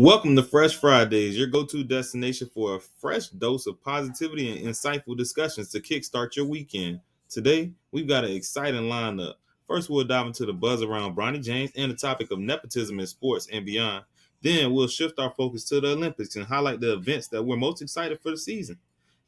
Welcome to Fresh Fridays, your go-to destination for a fresh dose of positivity and insightful discussions to kickstart your weekend. Today, we've got an exciting lineup. First, we'll dive into the buzz around Bronny James and the topic of nepotism in sports and beyond. Then, we'll shift our focus to the Olympics and highlight the events that we're most excited for the season.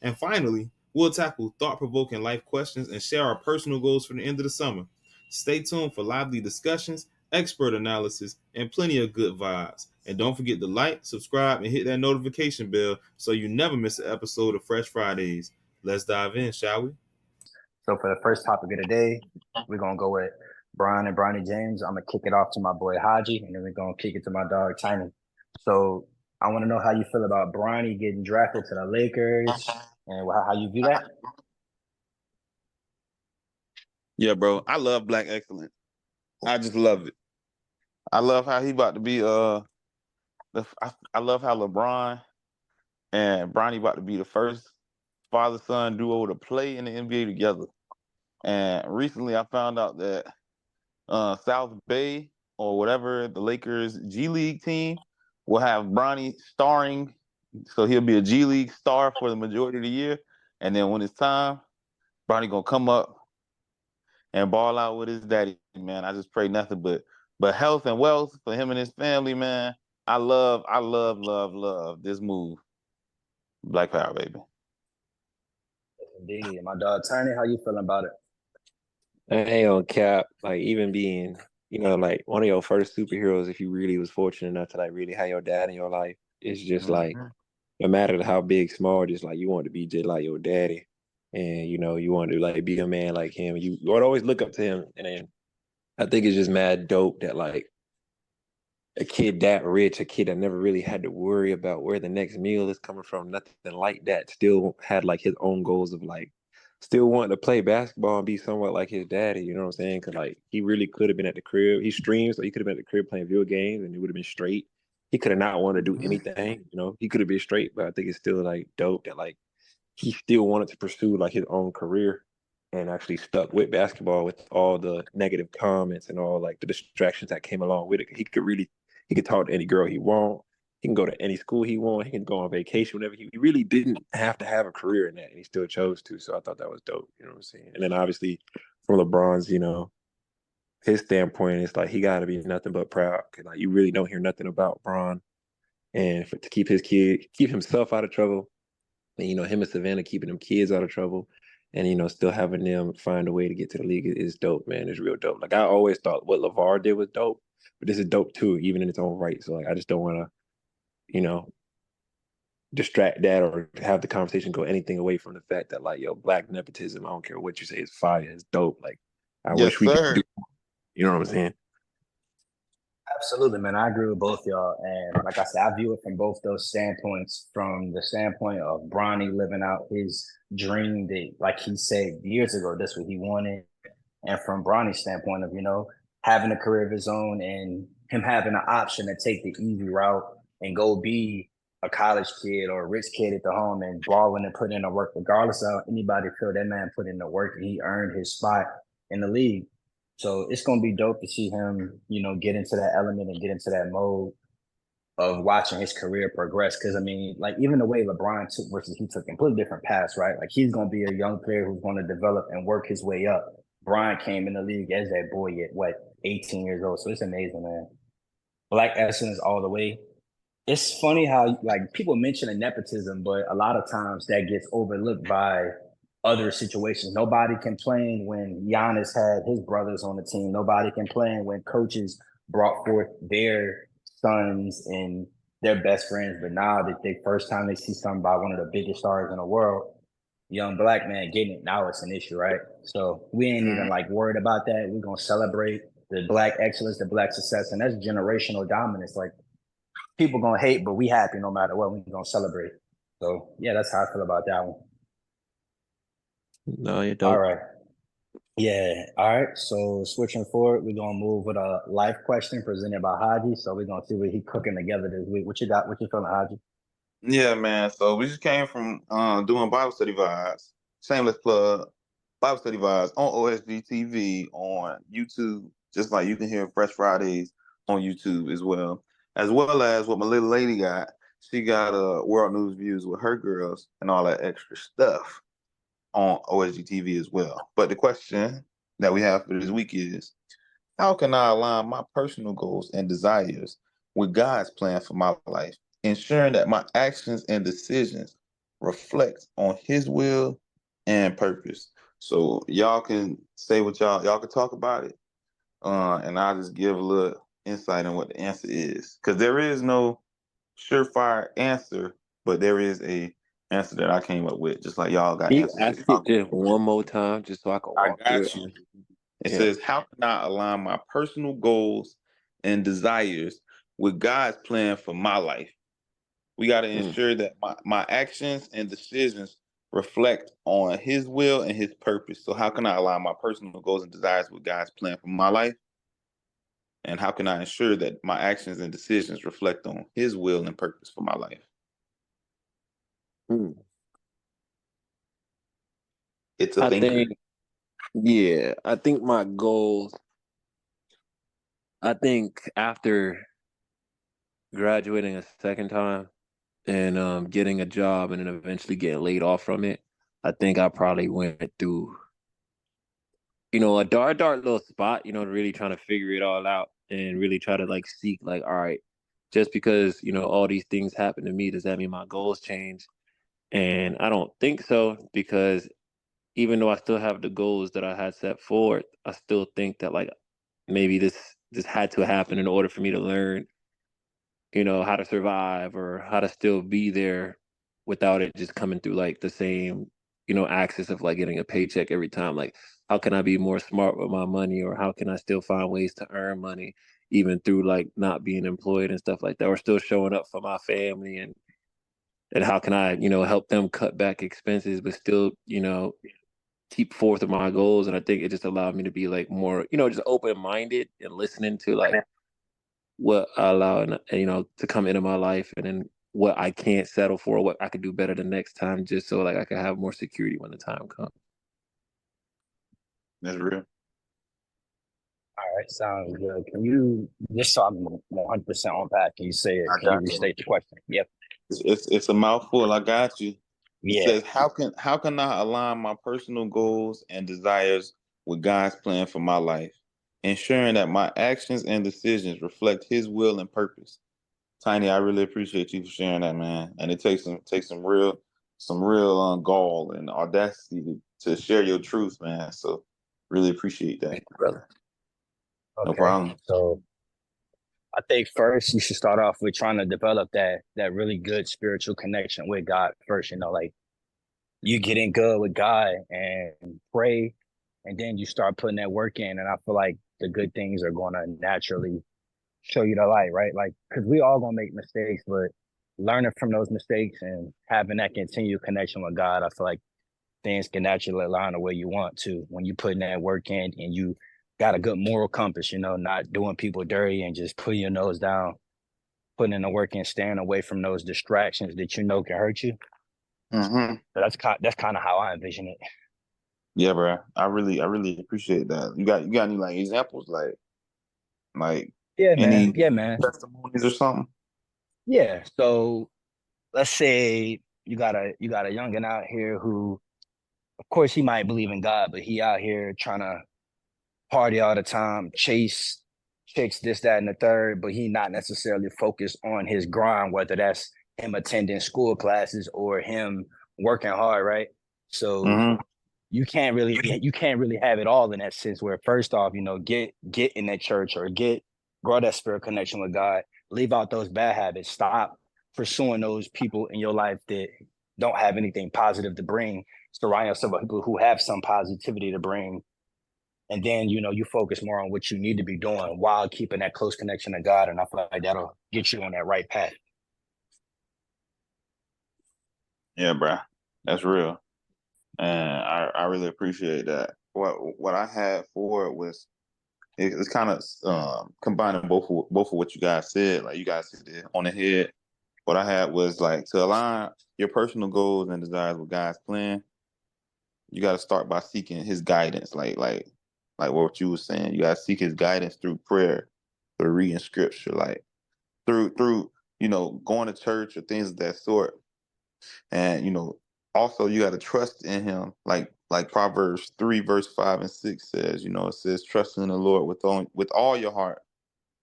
And finally, we'll tackle thought-provoking life questions and share our personal goals for the end of the summer. Stay tuned for lively discussions, expert analysis, and plenty of good vibes. And don't forget to like, subscribe, and hit that notification bell so you never miss an episode of Fresh Fridays. Let's dive in, shall we? So for the first topic of the day, we're gonna go with Brian and Bronny James. I'm gonna kick it off to my boy Haji, and then we're gonna kick it to my dog Tiny. So I want to know how you feel about Bronny getting drafted to the Lakers, and how you view that. Yeah, bro. I love Black Excellence. I just love it. I love how he about to be I love how LeBron and Bronny about to be the first father-son duo to play in the NBA together. And recently I found out that South Bay or whatever, the Lakers G League team will have Bronny starring, so he'll be a G League star for the majority of the year. And then when it's time, Bronny gonna come up and ball out with his daddy, man. I just pray nothing but health and wealth for him and his family, man. I love this move. Black Power, baby. Indeed, my dog Tiny, how you feeling about it? I ain't on cap, like even being, like one of your first superheroes, if you really was fortunate enough to like really have your dad in your life, it's just like no matter how big, small, just like you want to be just like your daddy. And you want to like be a man like him. You would always look up to him. And then I think it's just mad dope that like a kid that rich, a kid that never really had to worry about where the next meal is coming from, nothing like that, still had like his own goals of like still wanting to play basketball and be somewhat like his daddy, you know what I'm saying? Because like he really could have been at the crib. He streams, so he could have been at the crib playing video games and it would have been straight. He could have not wanted to do anything, he could have been straight, but I think it's still like dope that like he still wanted to pursue like his own career and actually stuck with basketball with all the negative comments and all like the distractions that came along with it. He could talk to any girl he want. He can go to any school he want. He can go on vacation whenever he really didn't have to have a career in that, and he still chose to. So I thought that was dope. You know what I'm saying? And then obviously from LeBron's, his standpoint, it's like he got to be nothing but proud. Cause like you really don't hear nothing about Bron, and to keep himself out of trouble, and him and Savannah keeping them kids out of trouble, and still having them find a way to get to the league is dope, man. It's real dope. Like I always thought what LeVar did was dope, but this is dope too, even in its own right. So like I just don't want to, distract that or have the conversation go anything away from the fact that like black nepotism, I don't care what you say, is fire, is dope. Like I Yes, wish we sir. could do, you know what I'm saying? Absolutely, man. I agree with both y'all. And like I said, I view it from both those standpoints. From the standpoint of Bronny living out his dream that, like he said years ago, that's what he wanted. And from Bronny's standpoint of, having a career of his own and him having an option to take the easy route and go be a college kid or a rich kid at the home and balling and put in the work, regardless of how anybody feel that man put in the work and he earned his spot in the league. So it's gonna be dope to see him, get into that element and get into that mode of watching his career progress. Because I mean, like even the way LeBron took versus he took completely different paths, right? Like he's gonna be a young player who's gonna develop and work his way up. Brian came in the league as that boy at what 18 years old. So it's amazing, man. Black excellence all the way. It's funny how like people mention a nepotism, but a lot of times that gets overlooked by other situations. Nobody complained when Giannis had his brothers on the team. Nobody complained when coaches brought forth their sons and their best friends. But now that the first time they see something by one of the biggest stars in the world, young black man getting it, now it's an issue, right? So we ain't even like worried about that. We're gonna celebrate the black excellence, the black success, and that's generational dominance. Like people gonna hate, but we happy no matter what. We gonna celebrate. So yeah, that's how I feel about that one. No, you All don't. right. Yeah. All right. So switching forward, we're gonna move with a life question presented by Haji. So we're gonna see what he cooking together this week. What you got? What you feeling, Haji? Yeah, man. So we just came from doing Bible study vibes. Shameless plug. Bible study vibes on OSG TV on YouTube, just like you can hear Fresh Fridays on YouTube as well. as well as what my little lady got. She got World News Views with her girls and all that extra stuff on OSG TV as well. But the question that we have for this week is, how can I align my personal goals and desires with God's plan for my life, ensuring that my actions and decisions reflect on His will and purpose? So y'all can say what y'all can talk about it, and I'll just give a little insight on what the answer is, because there is no surefire answer, but there is a answer that I came up with, just like y'all got Can you answers. So ask it just one more time, just so I can I walk through got it? you. It Yeah. says, how can I align my personal goals and desires with God's plan for my life? We got to Mm. ensure that my actions and decisions reflect on His will and His purpose. So, how can I align my personal goals and desires with God's plan for my life? And how can I ensure that my actions and decisions reflect on His will and purpose for my life? Mm. It's a I thinker. think, yeah, I think my goals, I think after graduating a second time and getting a job and then eventually getting laid off from it, I think I probably went through, a dark little spot, really trying to figure it all out and really try to like seek like, all right, just because, all these things happen to me, does that mean my goals change? And I don't think so, because even though I still have the goals that I had set forward, I still think that like maybe this had to happen in order for me to learn, how to survive or how to still be there without it just coming through like the same, axis of like getting a paycheck every time. Like, how can I be more smart with my money, or how can I still find ways to earn money even through like not being employed and stuff like that, or still showing up for my family, and how can I, help them cut back expenses but still, keep forth of my goals. And I think it just allowed me to be like more, just open minded and listening to like what I allow and to come into my life, and then what I can't settle for, what I could do better the next time, just so like I can have more security when the time comes. That's real. All right, sounds good. Can you, just so I'm 100% on pack, can you say it? I Can you got you. restate the question? Yep. It's a mouthful. I got you. It Yeah. says, how can I align my personal goals and desires with God's plan for my life, ensuring that my actions and decisions reflect His will and purpose? Tiny, I really appreciate you for sharing that, man. And it takes some real gall and audacity to share your truth, man. So really appreciate that. Thank you, brother. No Okay. problem. So I think first you should start off with trying to develop that really good spiritual connection with God first. Like you get in good with God and pray, and then you start putting that work in. And I feel like the good things are going to naturally show you the light, right? Like, because we all gonna make mistakes, but learning from those mistakes and having that continued connection with God, I feel like things can naturally align the way you want to when you putting that work in and you got a good moral compass, not doing people dirty and just putting your nose down, putting in the work and staying away from those distractions that can hurt you. Hmm. So that's kind of how I envision it. Yeah, bro. I really appreciate that. You got any like examples, like Yeah, man. any Yeah, man. testimonies or something? Yeah. So let's say you got a youngin out here who, of course, he might believe in God, but he out here trying to party all the time, chase chicks, this, that, and the third, but he not necessarily focused on his grind, whether that's him attending school classes or him working hard, right? So Hmm. you can't really have it all in that sense where first off, get in that church or grow that spirit connection with God, leave out those bad habits, stop pursuing those people in your life that don't have anything positive to bring, surround yourself with people who have some positivity to bring, and then you focus more on what you need to be doing while keeping that close connection to God, and I feel like that'll get you on that right path. Yeah, bro. That's real. And I really appreciate that. What I had for it was, it's kind of combining both of what you guys said. Like, you guys hit it on the head. What I had was like, to align your personal goals and desires with God's plan, you got to start by seeking His guidance. Like what you were saying, you got to seek His guidance through prayer, through reading scripture, like through going to church or things of that sort. And also you got to trust in him, like Proverbs 3 verse 5 and 6 says. It says, trust in the Lord with all your heart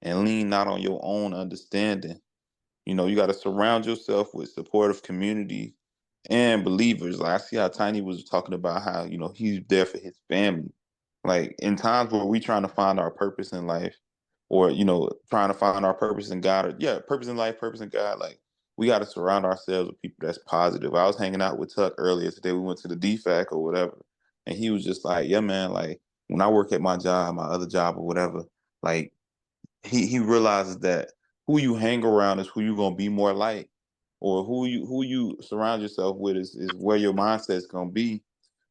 and lean not on your own understanding. You got to surround yourself with supportive community and believers. Like I see how Tiny was talking about how he's there for his family. Like in times where we trying to find our purpose in life, or trying to find our purpose in God, or purpose in life, purpose in God. Like we got to surround ourselves with people that's positive. I was hanging out with Tuck earlier today. We went to the DFAC or whatever, and he was just like, "Yeah, man. Like when I work at my job, my other job or whatever, like." He realizes that who you hang around is who you're gonna be more like, or who you surround yourself with is where your mindset is gonna be.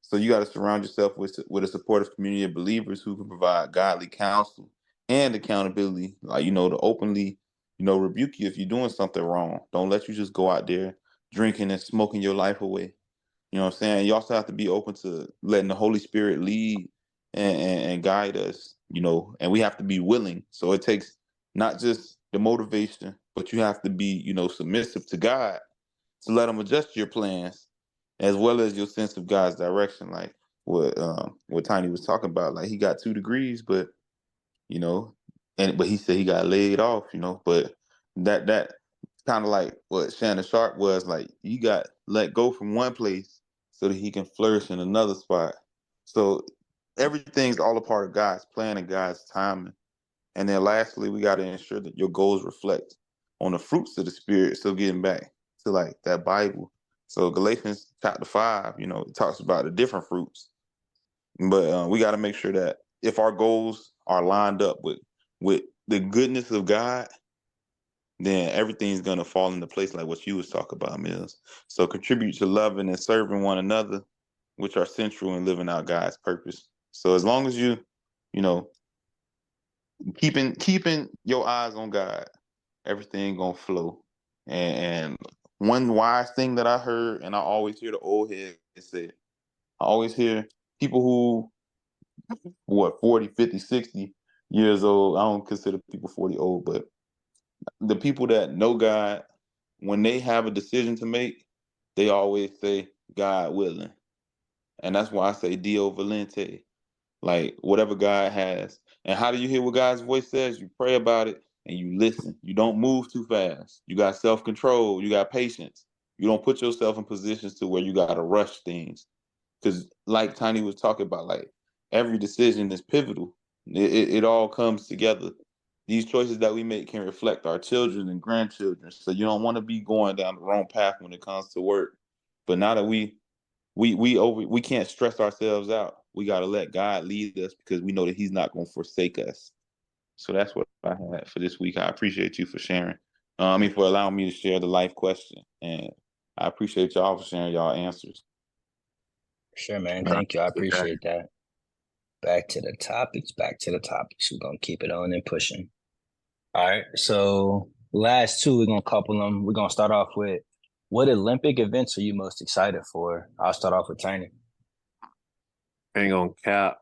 So you got to surround yourself with a supportive community of believers who can provide godly counsel and accountability, like to openly rebuke you if you're doing something wrong. Don't let you just go out there drinking and smoking your life away. You know what I'm saying? You also have to be open to letting the Holy Spirit lead and guide us, and we have to be willing. So it takes not just the motivation, but you have to be, submissive to God to let him adjust your plans as well as your sense of God's direction. Like what Tiny was talking about. Like he got 2 degrees, but you know, but he said he got laid off, but that kind of like what Shannon Sharp was like. He got let go from one place so that he can flourish in another spot. So everything's all a part of God's plan and God's timing. And then lastly, we got to ensure that your goals reflect on the fruits of the spirit. So getting back to like that Bible. So Galatians chapter 5, it talks about the different fruits. But we got to make sure that if our goals are lined up with the goodness of God, then everything's gonna fall into place, like what you was talking about, Mills. So contribute to loving and serving one another, which are central in living out God's purpose. So as long as you know, keeping your eyes on God, everything gonna flow. And one wise thing that I heard, and I always hear the old head say, I always hear people who 40, 50, 60 years old. I don't consider people 40 old, but the people that know God, when they have a decision to make, they always say, God willing. And that's why I say Dio Valente, like whatever God has. And how do you hear what God's voice says? You pray about it and you listen. You don't move too fast. You got self-control. You got patience. You don't put yourself in positions to where you got to rush things. Because like Tiny was talking about, like every decision is pivotal. It all comes together. These choices that we make can reflect our children and grandchildren. So you don't want to be going down the wrong path when it comes to work. But now that we can't stress ourselves out. We got to let God lead us because we know that He's not going to forsake us. So that's what I had for this week. I appreciate you for sharing. For allowing me to share the life question, and I appreciate y'all for sharing y'all answers. Sure, man. Thank you. I appreciate that. Back to the topics. Back to the topics. We're gonna keep it on and pushing. All right. So last two, we're gonna couple them. We're gonna start off with what Olympic events are you most excited for? I'll start off with Tiny. Ain't gonna cap.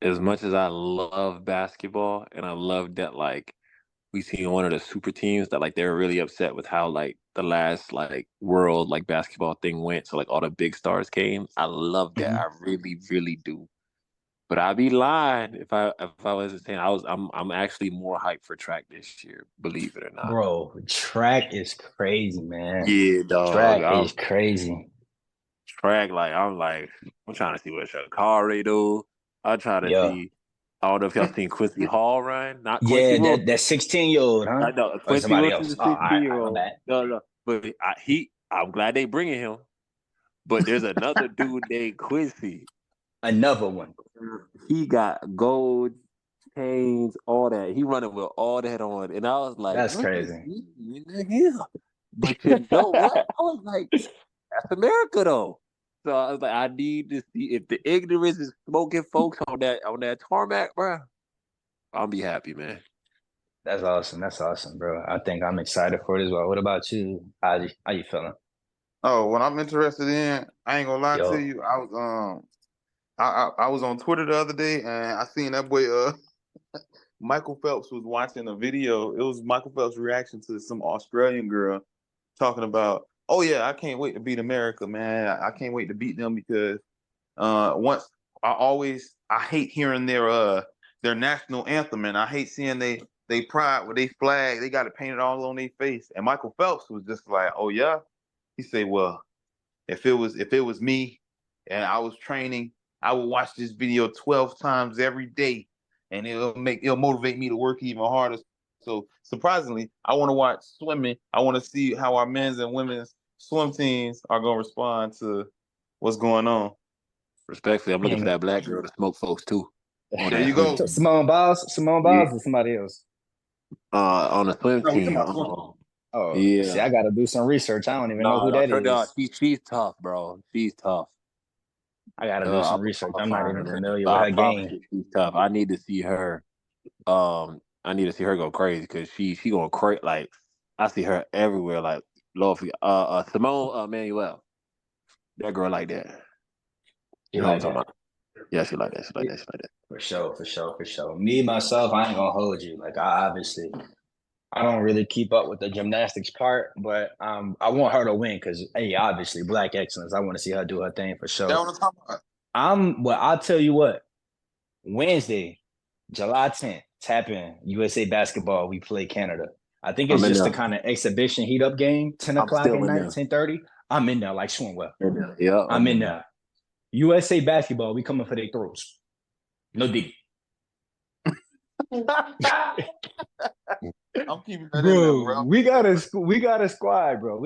As much as I love basketball and I love that like we seen one of the super teams that like they were really upset with how like the last like world like basketball thing went. So like all the big stars came. I love that. I really, really do. But I'd be lying if I wasn't saying I'm actually more hyped for track this year, believe it or not. Bro, track is crazy, man. Yeah, dog. Track is crazy. Track, like I'm trying to see what Shakari do. I'm trying to Yeah. see. I don't know if y'all seen Quincy Hall run, not Quincy Yeah, Wilson. that 16-year-old, huh? I know Or Quincy somebody Wilson's else. a Oh, all right, all right, my 16-year-old. bad. No, but I'm glad they bringing him. But there's another dude named Quincy. Another one. He got gold chains, all that. He running with all that on, and I was like, That's look at crazy. yeah. But you know what? I was like, that's America though. So I was like, I need to see if the ignorance is smoking folks on that tarmac, bro. I'll be happy, man. That's awesome. That's awesome, bro. I think I'm excited for it as well. What about you? How you feeling? Oh, what I'm interested in, I ain't gonna lie to Yo. you. I was I was on Twitter the other day and I seen that boy Michael Phelps was watching a video. It was Michael Phelps' reaction to some Australian girl talking about, oh yeah, I can't wait to beat America, man. I can't wait to beat them because once I hate hearing their national anthem, and I hate seeing they pride with they flag, they got it painted all on their face. And Michael Phelps was just like, oh yeah. He said, well, if it was me and I was training, I would watch this video 12 times every day, and it'll motivate me to work even harder. So surprisingly, I want to watch swimming. I want to see how our men's and women's swim teams are going to respond to what's going on. Respectfully, I'm looking for that black girl to smoke folks too. There you go. Simone Biles or somebody else? On the swim No, we talking team. about swimming. Oh, Yeah. See, I got to do some research. I don't even know who that is. She's tough, bro. She's tough. I got to do some research. I'm not even familiar with I her promise game. you, she's tough. I need to see her. I need to see her go crazy because she going crazy. Like I see her everywhere. Like Lord, Simone Manuel, that girl like that. You know what I'm talking about? Yeah, she like that. She like that. She like that. For sure. Me myself, I ain't gonna hold you. Like I don't really keep up with the gymnastics part, but I want her to win because hey, obviously black excellence. I want to see her do her thing for sure. That's what I'm talking about. Well, I'll tell you what. Wednesday, July 10th, tap in USA basketball. We play Canada. I think it's just a kind of exhibition heat up game. 10 o'clock at night, 10:30. I'm in there like Swinwell. Yeah, I'm in there. USA basketball. We coming for their throats. No dig. I'm keeping that bro, in there, bro. We got a squad, bro.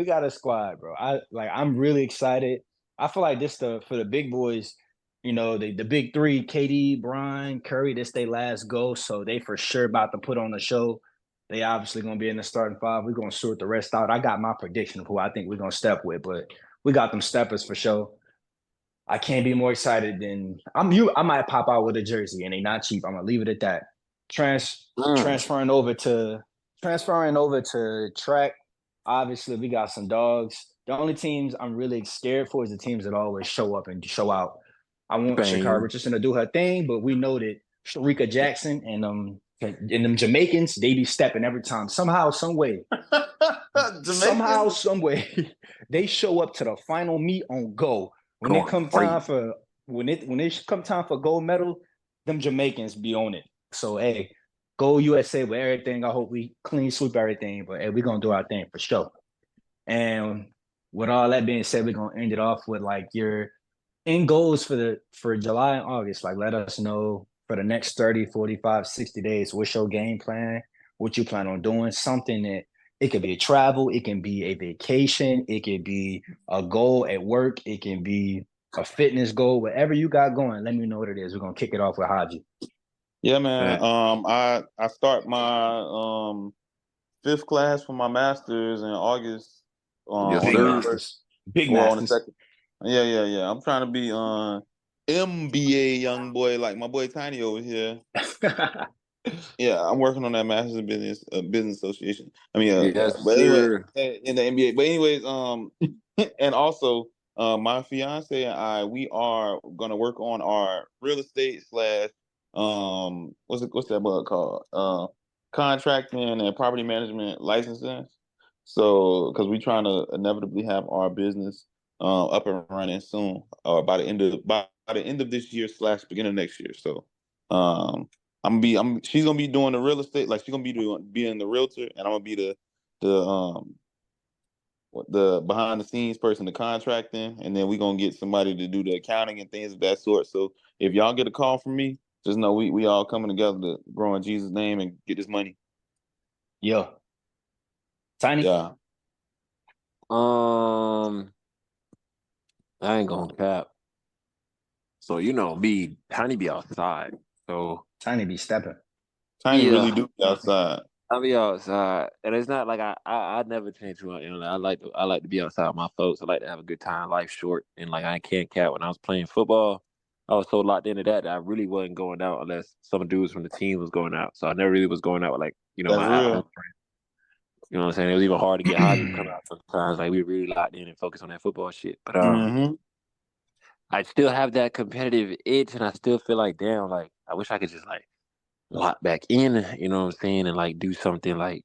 I'm really excited. I feel like this for the big boys, you know, the big three, KD, Brian, Curry, this they last go. So they for sure about to put on the show. They obviously gonna be in the starting five. We're gonna sort the rest out. I got my prediction of who I think we're gonna step with, but we got them steppers for sure. I can't be more excited than I might pop out with a jersey and they not cheap. I'm gonna leave it at that. Transferring over to track. Obviously, we got some dogs. The only teams I'm really scared for is the teams that always show up and show out. I want Sha'Carri Richardson to do her thing, but we know that Sharika Jackson and them Jamaicans, they be stepping every time. Somehow, some way, they show up to the final meet on go. When it come time for gold medal, them Jamaicans be on it. So hey, go USA with everything. I hope we clean sweep everything, but hey, we're gonna do our thing for sure. And with all that being said, we're gonna end it off with like your end goals for July and August. Like let us know for the next 30, 45, 60 days, what's your game plan? What you plan on doing? Something that it could be a travel, it can be a vacation, it could be a goal at work, it can be a fitness goal, whatever you got going, let me know what it is. We're gonna kick it off with Haji. Yeah, man. I start my 5th class for my master's in August. Big masters. Yeah. I'm trying to be MBA young boy like my boy Tiny over here. Yeah, I'm working on that master's in business association. I mean, but anyway, in the MBA. But anyways, and also my fiance and I, we are gonna work on our real estate slash what's that bug called? Contracting and property management licensing. So because we're trying to inevitably have our business up and running soon, or by the end of this year / beginning of next year. So she's gonna be doing the real estate, like she's gonna be being the realtor, and I'm gonna be the behind the scenes person, the contracting, and then we're gonna get somebody to do the accounting and things of that sort. So if y'all get a call from me, just know we all coming together to grow in Jesus' name and get this money. Yo. Tiny? Yeah. I ain't gonna cap. So you know me, Tiny be outside. So Tiny be stepping. Tiny really do be outside. I be outside, and it's not like I never change who I am. Like, I like to be outside with my folks. I like to have a good time. Life's short, and like I can't cap. When I was playing football, I was so locked into that I really wasn't going out unless some dudes from the team was going out. So I never really was going out with like That's my real. friends. You know what I'm saying? It was even hard to get Hodges to come out sometimes. Like we really locked in and focused on that football shit. But I still have that competitive itch, and I still feel like, damn, like I wish I could just like lock back in, you know what I'm saying, and like do something like,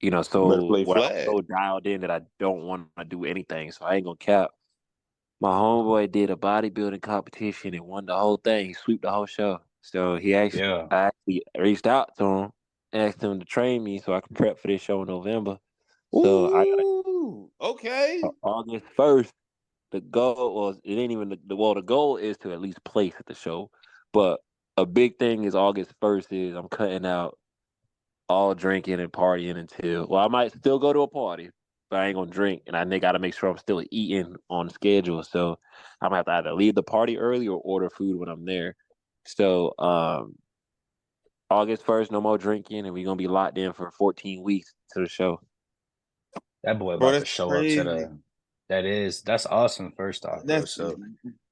Let's so play where I'm flag. so dialed in that I don't want to do anything. So I ain't gonna cap. My homeboy did a bodybuilding competition and won the whole thing. He swept the whole show. So Yeah. I actually reached out to him, asked him to train me so I could prep for this show in November. So I got Ooh, okay. August 1st. The goal was it ain't even the goal is to at least place at the show, but a big thing is August 1st is I'm cutting out all drinking and partying until I might still go to a party, but I ain't gonna drink, and I gotta make sure I'm still eating on schedule. So I'm gonna have to either leave the party early or order food when I'm there. So August 1st, no more drinking, and we're gonna be locked in for 14 weeks to the show. That boy Bro, about to that's show up to crazy. the. That's awesome. First off, bro. That's So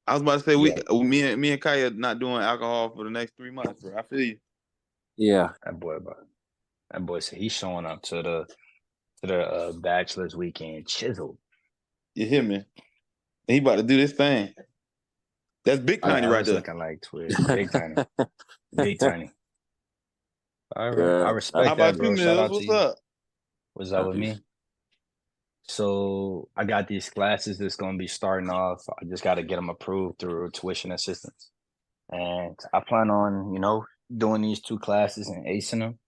I was about to say yeah, me and Kaya not doing alcohol for the next 3 months, bro. I feel you. Yeah. that boy said he's showing up to the bachelor's weekend chiseled. You hear me? And he about to do this thing. That's big Yeah, tiny I right was there. looking like Twitch, big tiny, big tiny. All right, I Yeah. How respect that, about you, bro. Shout Mills? out to What's you. up? What's up with me? So I got these classes that's going to be starting off. I just got to get them approved through tuition assistance, and I plan on, doing these 2 classes and acing them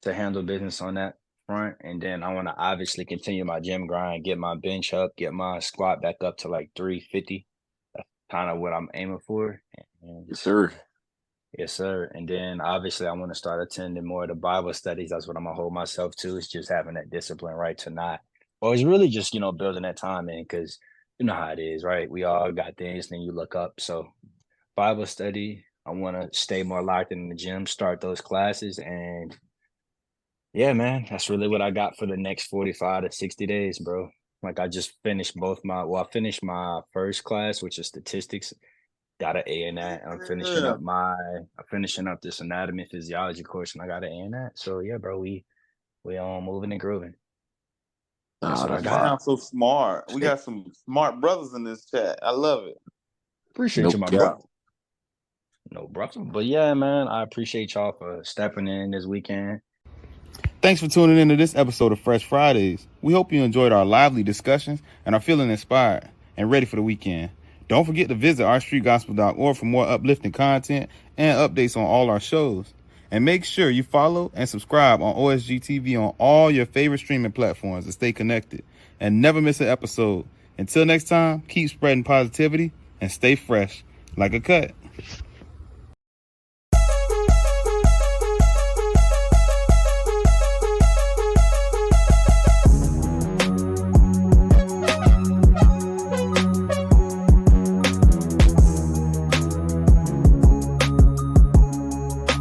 to handle business on that front. And then I want to obviously continue my gym grind, get my bench up, get my squat back up to like 350. That's kind of what I'm aiming for. And Yes, sir. yes, sir. And then obviously I want to start attending more of the Bible studies. That's what I'm gonna hold myself to. Is just having that discipline, right? To not, or it's really just building that time in, because you know how it is, right? We all got things, then you look up. So Bible study, I want to stay more locked in the gym, start those classes, and yeah, man, that's really what I got for the next 45 to 60 days, bro. Like I just finished I finished my first class, which is statistics. Got an A in that. Yeah. I'm finishing up this anatomy physiology course, and I got an A in that. So yeah, bro, we on moving and grooving. That's Oh, what I You that's got. fine. sound so smart. We got some smart brothers in this chat. I love it. Appreciate No you, my cap. bro. No, bro. But yeah, man, I appreciate y'all for stepping in this weekend. Thanks for tuning in to this episode of Fresh Fridays. We hope you enjoyed our lively discussions and are feeling inspired and ready for the weekend. Don't forget to visit ourstreetgospel.org for more uplifting content and updates on all our shows. And make sure you follow and subscribe on OSG TV on all your favorite streaming platforms to stay connected and never miss an episode. Until next time, keep spreading positivity and stay fresh like a cut.